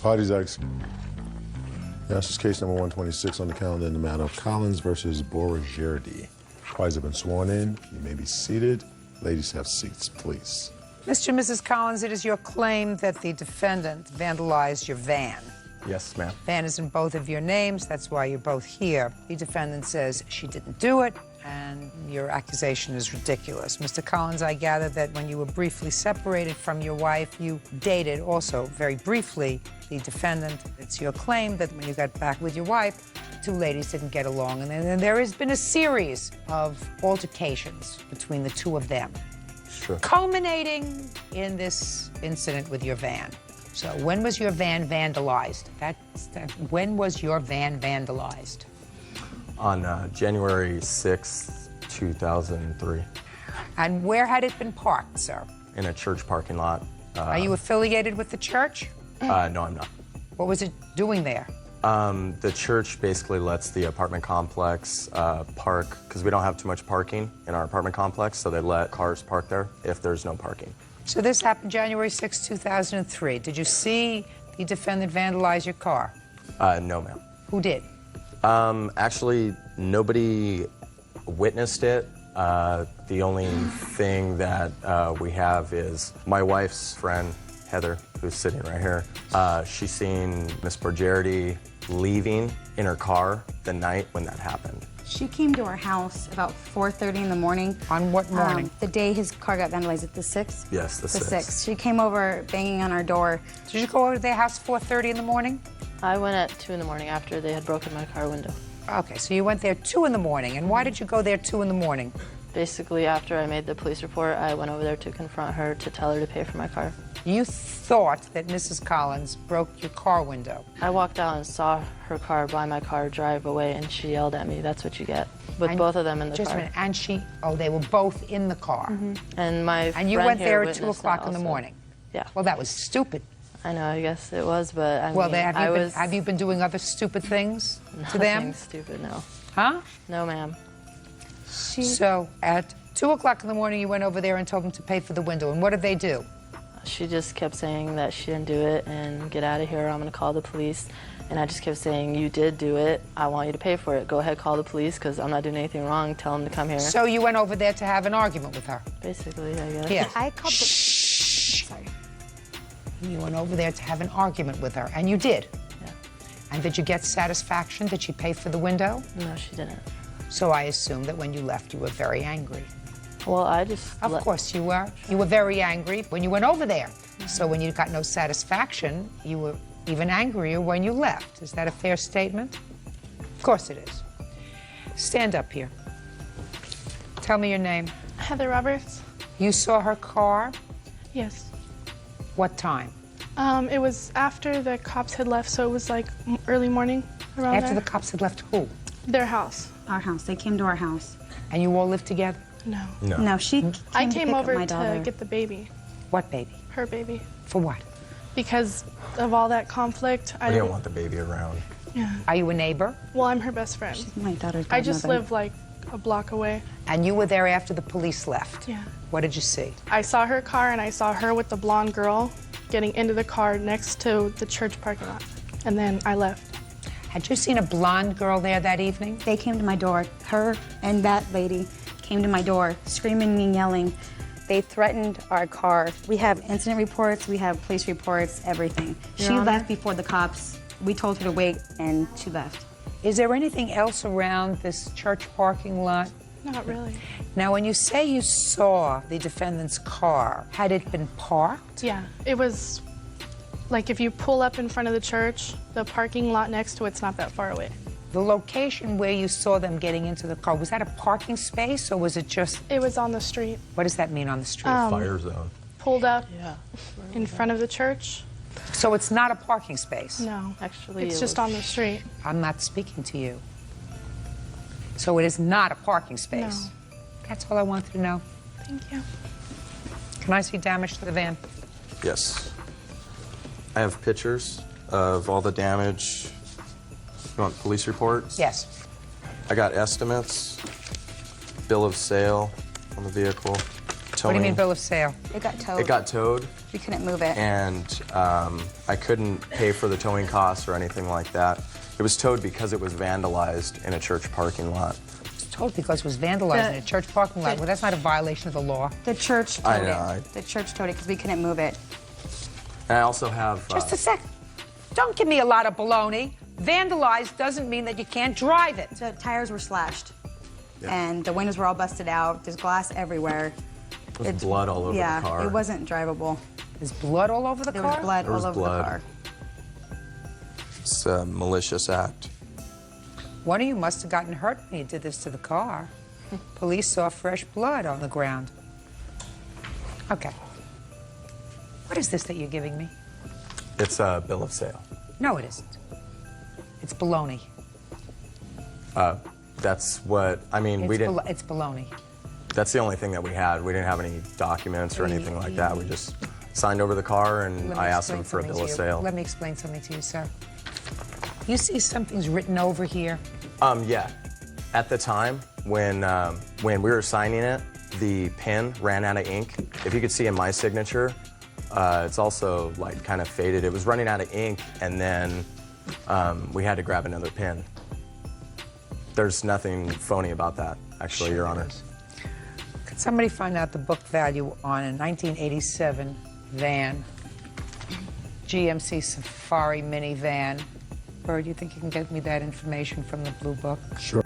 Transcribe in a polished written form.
Parties X. Yes, this is case number 126 on the calendar in the matter of Collins versus Borigirdi. Parties have been sworn in. You may be seated. Ladies, have seats, please. Mr. and Mrs. Collins, it is your claim that the defendant vandalized your van. Yes, ma'am. Van is in both of your names. That's why you're both here. The defendant says she didn't do it, and your accusation is ridiculous. Mr. Collins, I gather that when you were briefly separated from your wife, you dated also very briefly the defendant. It's your claim that when you got back with your wife, two ladies didn't get along, and then there has been a series of altercations between the two of them. Sure. Culminating in this incident with your van. So when was your van vandalized? When was your van vandalized? On January 6th, 2003. And where had it been parked, sir? In a church parking lot. Are you affiliated with the church? No, I'm not. What was it doing there? The church basically lets the apartment complex park, because we don't have too much parking in our apartment complex, so they let cars park there if there's no parking. So this happened January 6, 2003. Did you see the defendant vandalize your car? No, ma'am. Who did? Actually, nobody witnessed it. The only thing that we have is my wife's friend, Heather, who's sitting right here. She seen Miss Borigirdi leaving in her car the night when that happened. She came to our house about 4:30 in the morning. On what morning? The day his car got vandalized, at the 6th? Yes, the 6th. She came over banging on our door. Did you go over to their house 4:30 in the morning? I went at 2 in the morning after they had broken my car window. Okay, so you went there 2 in the morning. And why did you go there 2 in the morning? Basically, after I made the police report, I went over there to confront her to tell her to pay for my car. You thought that Mrs. Collins broke your car window. I walked out and saw her car by my car drive away, and she yelled at me, "That's what you get," with both of them in the Just car. a minute, and they were both in the car. And my And you friend went here there at 2 witnessed o'clock that in the also. morning. Yeah. Well, that was stupid. I know, I guess it was, but I Well, mean, have you been doing other stupid things to them? Nothing stupid, no. Huh? No, ma'am. So at 2 o'clock in the morning, you went over there and told them to pay for the window. And what did they do? She just kept saying that she didn't do it and get out of here, I'm gonna call the police. And I just kept saying, you did do it, I want you to pay for it. Go ahead, call the police, because I'm not doing anything wrong, tell them to come here. So you went over there to have an argument with her? Basically, I guess. Yes. I called the... Sorry. You went over there to have an argument with her, and you did? Yeah. And did you get satisfaction? Did she pay for the window? No, she didn't. So I assume that when you left, you were very angry. Well, I just... Of course you were. You were very angry when you went over there. So when you got no satisfaction, you were even angrier when you left. Is that a fair statement? Of course it is. Stand up here. Tell me your name. Heather Roberts. You saw her car? Yes. What time? It was after the cops had left, so it was like early morning around After there. the cops had left who? Their house. Our house. They came to our house. And you all lived together? No. No. No, she came I to came pick up over my daughter. to get the baby, What baby? her baby, For what? because of all that conflict. We didn't want the baby around. Yeah. Are you a neighbor? Well, I'm her best friend. My daughter's I just godmother. live like a block away. And you were there after the police left? Yeah. What did you see? I saw her car, and I saw her with the blonde girl getting into the car next to the church parking lot, and then I left. Had you seen a blonde girl there that evening? They came to my door. Her and that lady came to my door, screaming and yelling. They threatened our car. We have incident reports, we have police reports, everything. Your She Honor? left before the cops. We told her to wait, and she left. Is there anything else around this church parking lot? Not really. Now, when you say you saw the defendant's car, had it been parked? Yeah, it was like if you pull up in front of the church, the parking lot next to it's not that far away. The location where you saw them getting into the car, was that a parking space or was it just, It was on the street. what does that mean on the street? Fire zone. Pulled up Yeah. in front of the church. So it's not a parking space? No, Actually, it's it just was- on the street. I'm not speaking to you. So it is not a parking space? No. That's all I wanted to know. Thank you. Can I see damage to the van? Yes. I have pictures of all the damage. You want police reports? Yes. I got estimates, bill of sale on the vehicle, What do you mean bill of sale? It got towed. It got towed, We couldn't move it. and I couldn't pay for the towing costs or anything like that. It was towed because it was vandalized in a church parking lot. It's told because it was vandalized in a church parking lot. Well, that's not a violation of the law. The church towed I know, it. The church towed it because we couldn't move it. And I also have... Just a sec. Don't give me a lot of baloney. Vandalized doesn't mean that you can't drive it. The tires were slashed, and the windows were all busted out. There's glass everywhere. There was blood all over the car. Yeah, it wasn't drivable. There's blood all over the There car? was blood There was all over blood. the car. It's a malicious act. One of you must have gotten hurt when you did this to the car. Police saw fresh blood on the ground. Okay. What is this that you're giving me? It's a bill of sale. No, it isn't. It's baloney. That's what, I mean, we didn't... It's baloney. That's the only thing that we had. We didn't have any documents or anything like that. We just signed over the car, and Let me I asked them explain for a something bill of to you. sale. Let me explain something to you, sir. You see something's written over here? Yeah. At the time, when we were signing it, the pen ran out of ink. If you could see in my signature, it's also like kind of faded. It was running out of ink, and then we had to grab another pen. There's nothing phony about that, actually, Your Honor. Could somebody find out the book value on a 1987 van, GMC Safari minivan? Or do you think you can get me that information from the blue book? Sure.